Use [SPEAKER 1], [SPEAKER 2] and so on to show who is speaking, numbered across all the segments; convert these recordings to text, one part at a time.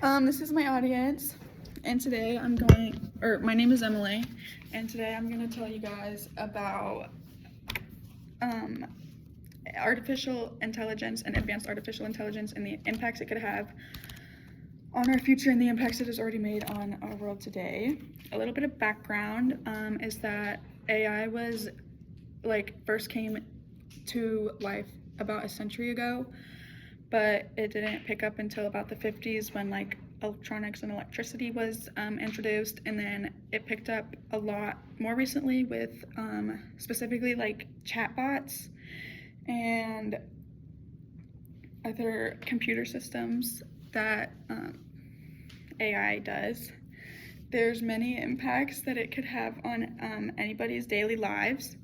[SPEAKER 1] This is my audience, and today my name is Emily, and today I'm going to tell you guys about um, artificial intelligence and advanced artificial intelligence and the impacts it could have on our future and the impacts it has already made on our world today. A little bit of background is that AI was first came to life about a century ago, but it didn't pick up until about the 50s when electronics and electricity was introduced, and then it picked up a lot more recently with specifically chatbots and other computer systems that AI does. There's many impacts that it could have on anybody's daily lives,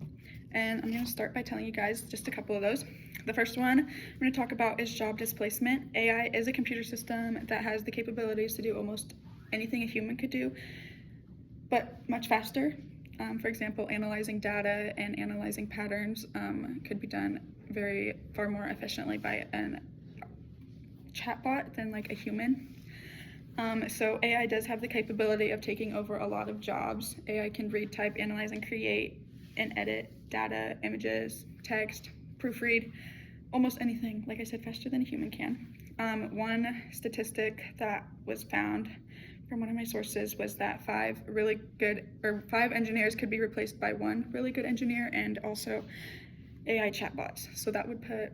[SPEAKER 1] and I'm going to start by telling you guys just a couple of those. The first one I'm going to talk about is job displacement. AI is a computer system that has the capabilities to do almost anything a human could do, but much faster. For example, analyzing data and analyzing patterns could be done far more efficiently by a chatbot than a human. So AI does have the capability of taking over a lot of jobs. AI can read, type, analyze, and create and edit data, images, text, proofread, almost anything, like I said, faster than a human can. One statistic that was found from one of my sources was that 5 engineers could be replaced by 1 really good engineer and also AI chatbots. So that would put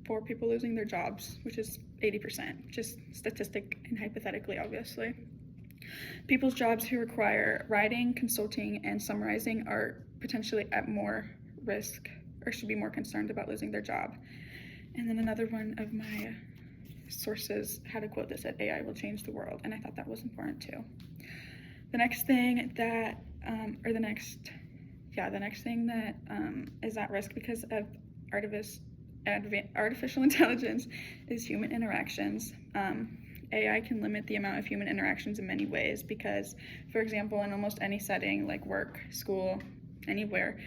[SPEAKER 1] 4 people losing their jobs, which is 80%, just statistic and hypothetically, obviously. People's jobs who require writing, consulting, and summarizing are potentially at more risk or should be more concerned about losing their job. And then another one of my sources had a quote that said, AI will change the world, and I thought that was important too. The next thing that, is at risk because of artificial intelligence is human interactions. AI can limit the amount of human interactions in many ways because, for example, in almost any setting like work, school, anywhere,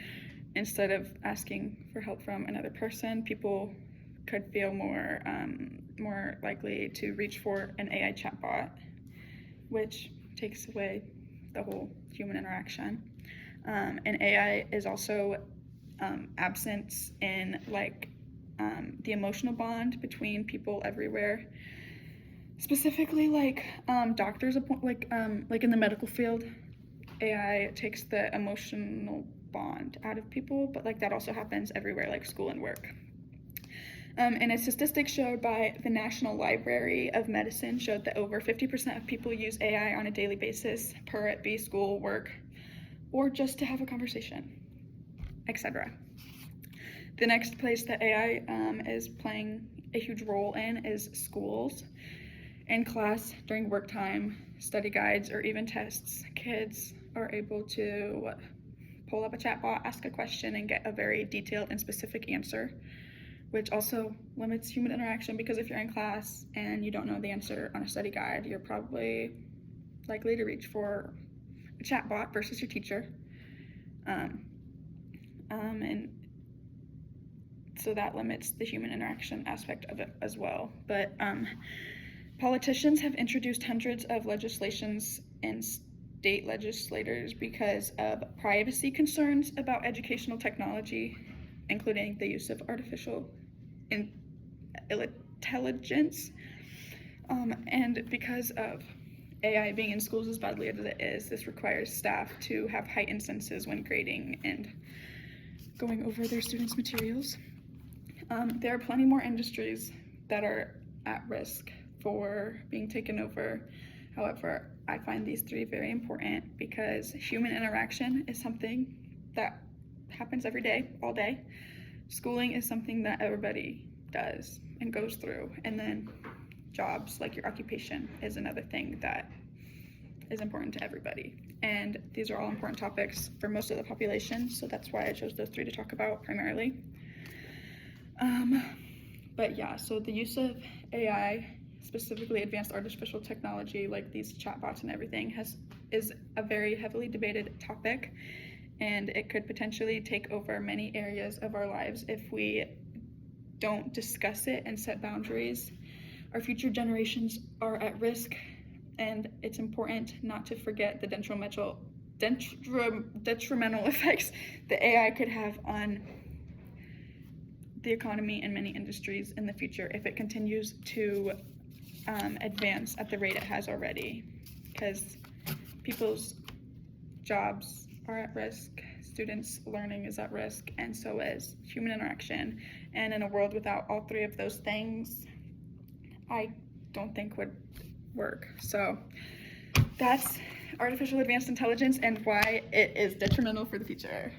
[SPEAKER 1] instead of asking for help from another person, people could feel more likely to reach for an AI chatbot, which takes away the whole human interaction. And AI is also absent in the emotional bond between people everywhere. Specifically, doctors, in the medical field, AI takes the emotional bond out of people, but that also happens everywhere, like school and work. And a statistic showed by the National Library of Medicine showed that over 50% of people use AI on a daily basis, per it be school, work, or just to have a conversation, etc. The next place that AI is playing a huge role in is schools. In class, during work time, study guides, or even tests, kids are able to pull up a chatbot, ask a question, and get a very detailed and specific answer, which also limits human interaction because if you're in class and you don't know the answer on a study guide, you're probably likely to reach for a chatbot versus your teacher. And so that limits the human interaction aspect of it as well. But politicians have introduced hundreds of legislations and state legislators because of privacy concerns about educational technology, including the use of artificial intelligence. And because of AI being in schools as badly as it is, this requires staff to have heightened senses when grading and going over their students' materials. There are plenty more industries that are at risk for being taken over. However, I find these 3 very important because human interaction is something that happens every day, all day. Schooling is something that everybody does and goes through, and then jobs, like your occupation, is another thing that is important to everybody. And these are all important topics for most of the population, so that's why I chose those 3 to talk about primarily. But yeah, so the use of AI, specifically advanced artificial technology like these chatbots and everything, is a very heavily debated topic, and it could potentially take over many areas of our lives if we don't discuss it and set boundaries Our future generations are at risk, and it's important not to forget the detrimental effects the AI could have on the economy and many industries in the future if it continues to advance at the rate it has already, because people's jobs are at risk, students' learning is at risk, and so is human interaction. And in a world without all three of those things, I don't think would work. So that's artificial advanced intelligence and why it is detrimental for the future.